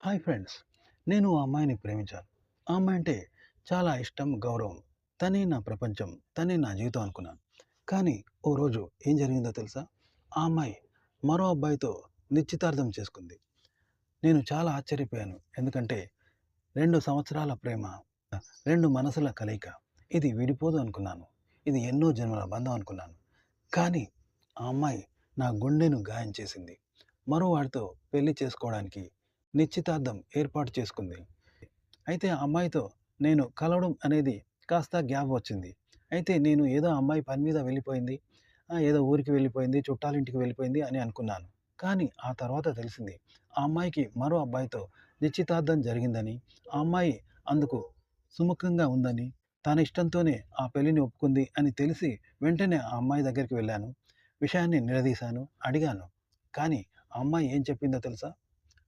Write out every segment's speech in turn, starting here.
Hi friends. నేను ఆ అమ్మాయిని ప్రేమించాను. ఆ అమ్మాయి అంటే చాలా ఇష్టం, గౌరవం. తనే నా ప్రపంచం. తనే నా జీవితం అనుకున్నాను. కానీ ఓ రోజు ఏం జరిగిందో తెలుసా? ఆ అమ్మాయి మరో అబ్బాయితో నిశ్చితార్థం చేసుకుంది. నేను చాలా ఆశ్చర్యపోయాను. ఎందుకంటే 2 సంవత్సరాల ప్రేమ, 2 మనసుల కలయిక. ఇది విడిపోదు అనుకున్నాను. ఇది ఎన్నో జన్మల బంధం అనుకున్నాను. కానీ ఆ అమ్మాయి నా గుండెను గాయం చేసింది. మరో వాడితో పెళ్లి చేసుకోవడానికి నిశ్చితార్థం ఏర్పాటు చేసుకుంది. అయితే ఆ అమ్మాయితో నేను కలవడం అనేది కాస్త గ్యాప్ వచ్చింది. అయితే నేను ఏదో ఆ అమ్మాయి పని మీద వెళ్ళిపోయింది. ఏదో ఊరికి వెళ్ళిపోయింది, చుట్టాలింటికి వెళ్ళిపోయింది అని అనుకున్నాను. కానీ ఆ తర్వాత తెలిసింది ఆ అమ్మాయికి మరో అబ్బాయితో నిశ్చితార్థం జరిగిందని, ఆ అమ్మాయి అందుకు సుముఖంగా ఉందని, తన ఇష్టంతోనే ఆ పెళ్లిని ఒప్పుకుంది అని తెలిసి వెంటనే ఆ అమ్మాయి దగ్గరికి వెళ్ళాను. విషయాన్ని నిలదీశాను, అడిగాను. కానీ ఆ అమ్మాయి ఏం చెప్పిందో తెలుసా?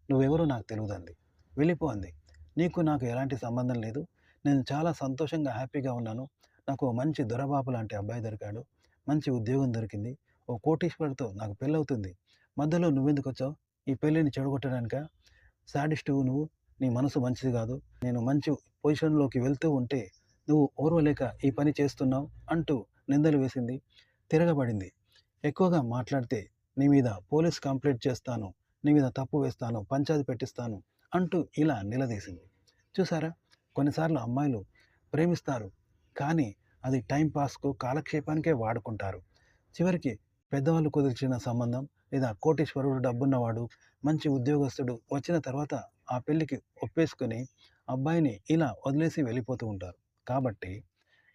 "నువ్వెవరో నాకు తెలీదంది. వెళ్ళిపో" అంది. "నీకు నాకు ఎలాంటి సంబంధం లేదు. నేను చాలా సంతోషంగా, హ్యాపీగా ఉన్నాను. నాకు ఓ మంచి దొరబాబు లాంటి అబ్బాయి దొరికాడు. మంచి ఉద్యోగం దొరికింది. ఓ కోటీశ్వరుడితో నాకు పెళ్ళవుతుంది. మధ్యలో నువ్వెందుకొచ్చావు? ఈ పెళ్ళిని చెడగొట్టడానికా? శాడిస్టువు నువ్వు. నీ మనసు మంచిది కాదు. నేను మంచి పొజిషన్‌లోకి వెళ్తూ ఉంటే నువ్వు ఓర్వలేక ఈ పని చేస్తున్నావు" అంటూ నిందలు వేసింది. తిరగబడింది. "ఎక్కువగా మాట్లాడితే నీ మీద పోలీస్ కంప్లెయింట్ చేస్తాను. నీ మీద తప్పు వేస్తాను. పంచాయతీ పెట్టిస్తాను" అంటూ ఇలా నిలదీసింది. చూసారా? కొన్నిసార్లు అమ్మాయిలు ప్రేమిస్తారు. కానీ అది టైమ్ పాస్‌కు, కాలక్షేపానికే వాడుకుంటారు. చివరికి పెద్దవాళ్ళు కుదిర్చిన సంబంధం లేదా కోటీశ్వరుడు, డబ్బున్నవాడు, మంచి ఉద్యోగస్తుడు వచ్చిన తర్వాత ఆ పెళ్ళికి ఒప్పేసుకొని అబ్బాయిని ఇలా వదిలేసి వెళ్ళిపోతూ ఉంటారు. కాబట్టి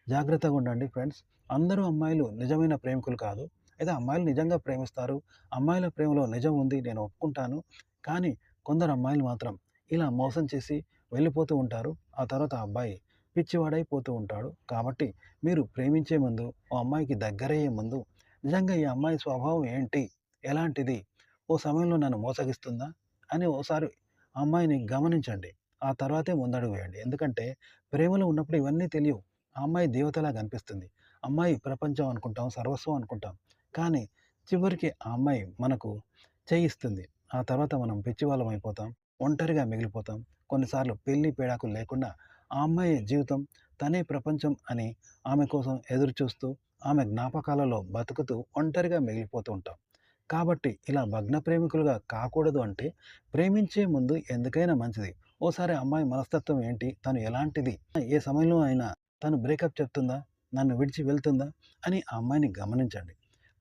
జాగ్రత్తగా ఉండండి ఫ్రెండ్స్. అందరూ అమ్మాయిలు నిజమైన ప్రేమికులు కాదు. అయితే అమ్మాయిలు నిజంగా ప్రేమిస్తారు. అమ్మాయిల ప్రేమలో నిజం ఉంది. నేను ఒప్పుకుంటాను. కానీ కొందరు అమ్మాయిలు మాత్రం ఇలా మోసం చేసి వెళ్ళిపోతూ ఉంటారు. ఆ తర్వాత ఆ అబ్బాయి పిచ్చివాడైపోతూ ఉంటాడు. కాబట్టి మీరు ప్రేమించే ముందు, ఓ అమ్మాయికి దగ్గరయ్యే ముందు నిజంగా ఈ అమ్మాయి స్వభావం ఏంటి? ఎలాంటిది? ఓ సమయంలో నన్ను మోసగిస్తుందా? అని ఓసారి ఆ అమ్మాయిని గమనించండి. ఆ తర్వాతే ముందడుగు వేయండి. ఎందుకంటే ప్రేమలో ఉన్నప్పుడు ఇవన్నీ తెలియవు. ఆ అమ్మాయి దేవతలాగా అనిపిస్తుంది. అమ్మాయి ప్రపంచం అనుకుంటాం, సర్వస్వం అనుకుంటాం. కానీ చివరికి ఆ అమ్మాయి మనకు చేయిస్తుంది. ఆ తర్వాత మనం పిచ్చివాళ్ళం అయిపోతాం. ఒంటరిగా మిగిలిపోతాం. కొన్నిసార్లు పెళ్లి, పెడాకులు లేకుండా ఆ అమ్మాయి జీవితం తనే ప్రపంచం అని ఆమె కోసం ఎదురుచూస్తూ, ఆమె జ్ఞాపకాలలో బతుకుతూ ఒంటరిగా మిగిలిపోతూ ఉంటాం. కాబట్టి ఇలా భగ్న ప్రేమికులుగా కాకూడదు అంటే ప్రేమించే ముందు ఎందుకైనా మంచిది. ఓసారి అమ్మాయి మనస్తత్వం ఏంటి? తను ఎలాంటిది? ఏ సమయంలో అయినా తను బ్రేకప్ చెప్తుందా? నన్ను విడిచి వెళ్తుందా? అని ఆ అమ్మాయిని గమనించండి.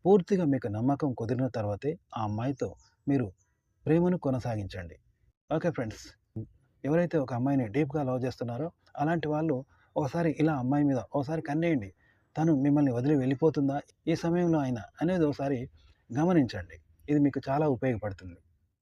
పూర్తిగా మీకు నమ్మకం కుదిరిన తర్వాతే ఆ అమ్మాయితో మీరు ప్రేమను కొనసాగించండి. Okay friends. ఎవరైతే ఒక అమ్మాయిని డీప్‌గా లవ్ చేస్తున్నారో అలాంటి వాళ్ళు ఒకసారి ఇలా అమ్మాయి మీద ఒకసారి కన్నేయండి. తను మిమ్మల్ని వదిలి వెళ్ళిపోతుందా? ఈ సమయంలో అయినా అనేది ఒకసారి గమనించండి. ఇది మీకు చాలా ఉపయోగపడుతుంది.